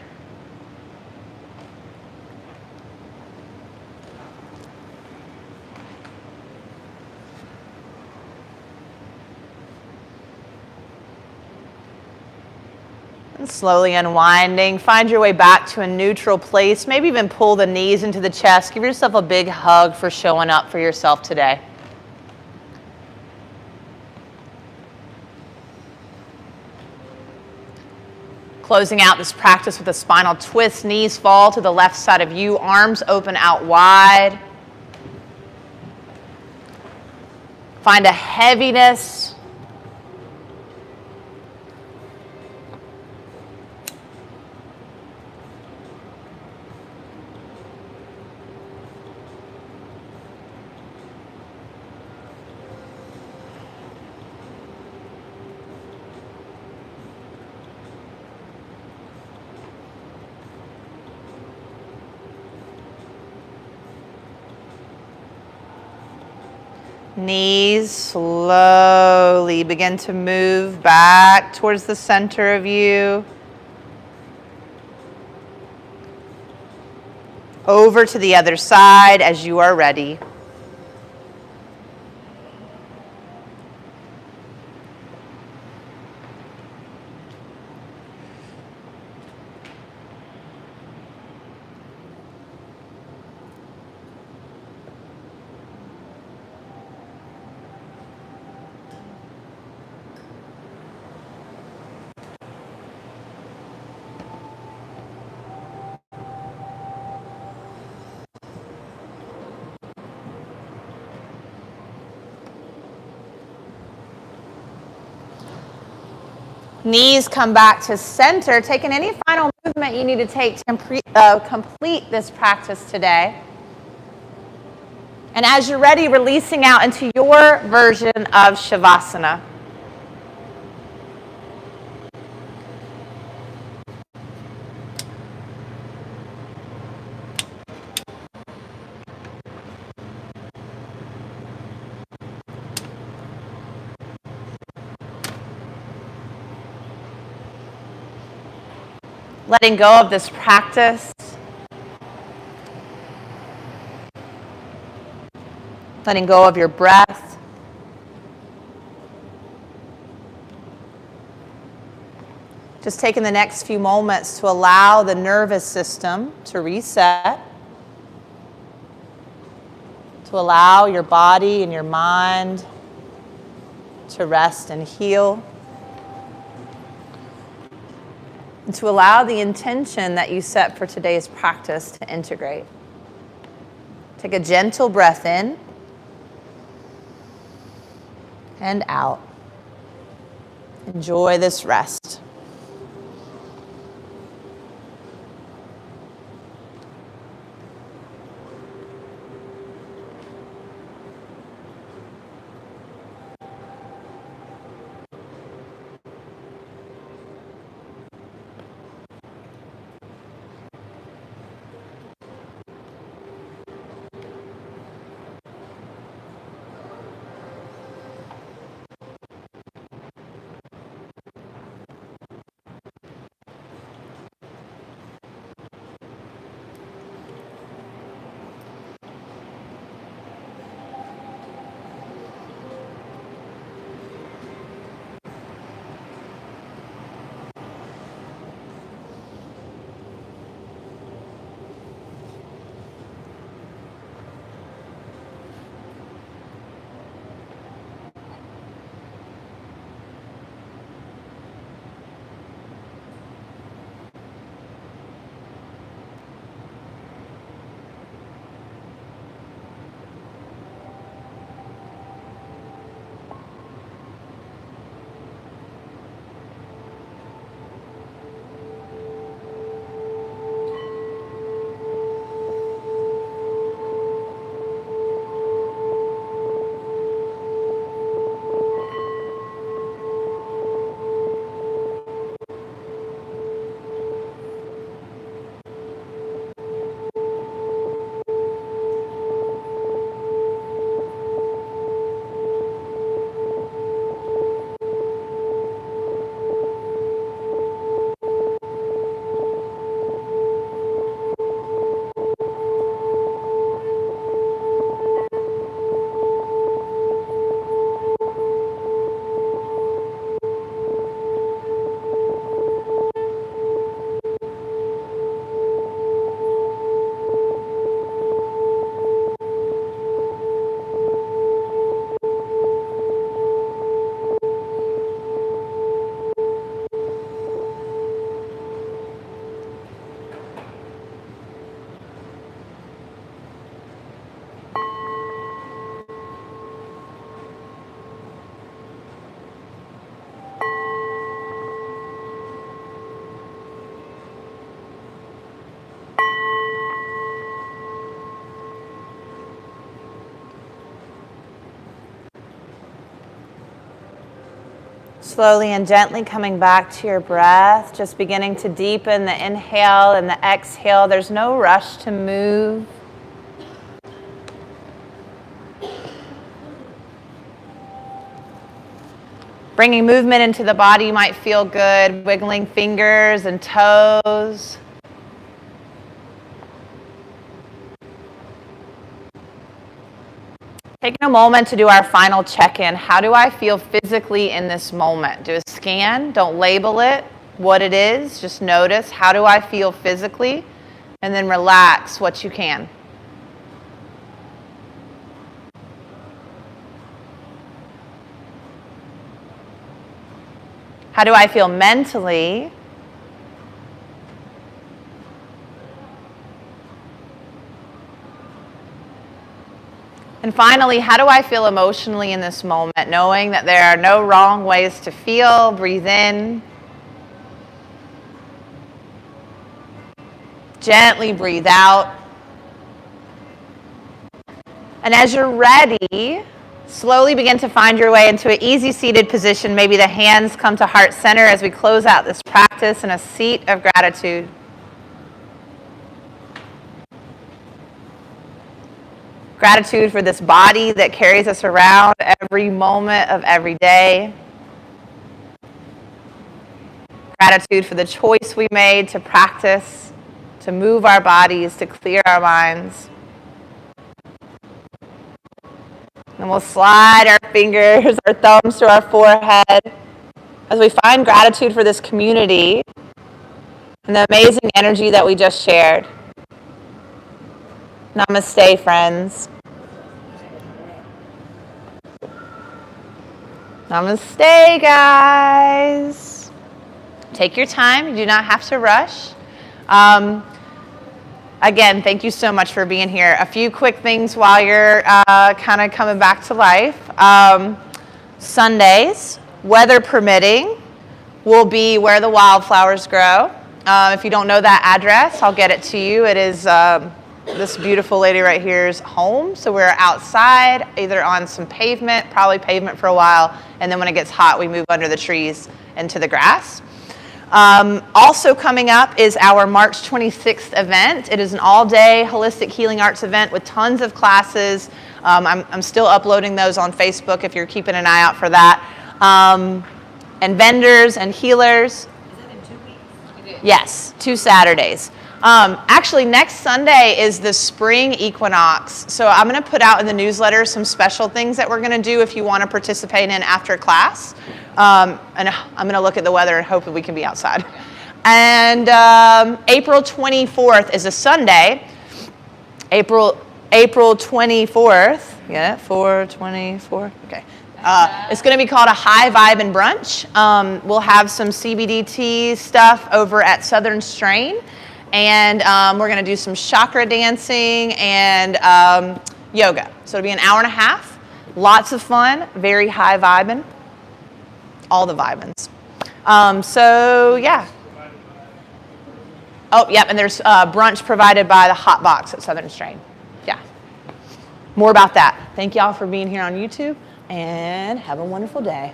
And slowly unwinding, find your way back to a neutral place. Maybe even pull the knees into the chest. Give yourself a big hug for showing up for yourself today. Closing out this practice with a spinal twist. Knees fall to the left side of you. Arms open out wide. Find a heaviness. Knees slowly begin to move back towards the center of you. Over to the other side as you are ready. Knees come back to center. Taking any final movement you need to take to complete this practice today. And as you're ready, releasing out into your version of Shavasana. Letting go of this practice. Letting go of your breath. Just taking the next few moments to allow the nervous system to reset. To allow your body and your mind to rest and heal. And to allow the intention that you set for today's practice to integrate. Take a gentle breath in and out. Enjoy this rest. Slowly and gently coming back to your breath, just beginning to deepen the inhale and the exhale. There's no rush to move. Bringing movement into the body might feel good, wiggling fingers and toes. Taking a moment to do our final check-in. How do I feel physically in this moment? Do a scan. Don't label it what it is. Just notice, how do I feel physically? And then relax what you can. How do I feel mentally? And finally, how do I feel emotionally in this moment, knowing that there are no wrong ways to feel? Breathe in. Gently breathe out. And as you're ready, slowly begin to find your way into an easy seated position. Maybe the hands come to heart center as we close out this practice in a seat of gratitude. Gratitude for this body that carries us around every moment of every day. Gratitude for the choice we made to practice, to move our bodies, to clear our minds. And we'll slide our fingers, our thumbs to our forehead as we find gratitude for this community and the amazing energy that we just shared. Namaste, friends. Namaste, guys. Take your time. You do not have to rush. Again, thank you so much for being here. A few quick things while you're kind of coming back to life. Sundays, weather permitting, will be where the wildflowers grow. If you don't know that address, I'll get it to you. It is this beautiful lady right here's home. So we're outside, either on some pavement, probably pavement for a while, and then when it gets hot, we move under the trees into the grass. Also coming up is our March 26th event. It is an all-day holistic healing arts event with tons of classes. I'm still uploading those on Facebook if you're keeping an eye out for that. And vendors and healers. Is it in 2 weeks? Yes, 2 Saturdays. Actually, next Sunday is the spring equinox. So I'm going to put out in the newsletter some special things that we're going to do if you want to participate in after class. And I'm going to look at the weather and hope that we can be outside. And April 24th is a Sunday. April 24th. Yeah, 4/24. Okay. It's going to be called a High Vibe and Brunch. We'll have some CBD stuff over at Southern Strain. And we're going to do some chakra dancing and yoga. So it'll be an hour and a half. Lots of fun. Very high vibing. All the vibins. So, yeah. Oh, yep. And there's brunch provided by the Hot Box at Southern Strain. Yeah. More about that. Thank y'all for being here on YouTube. And have a wonderful day.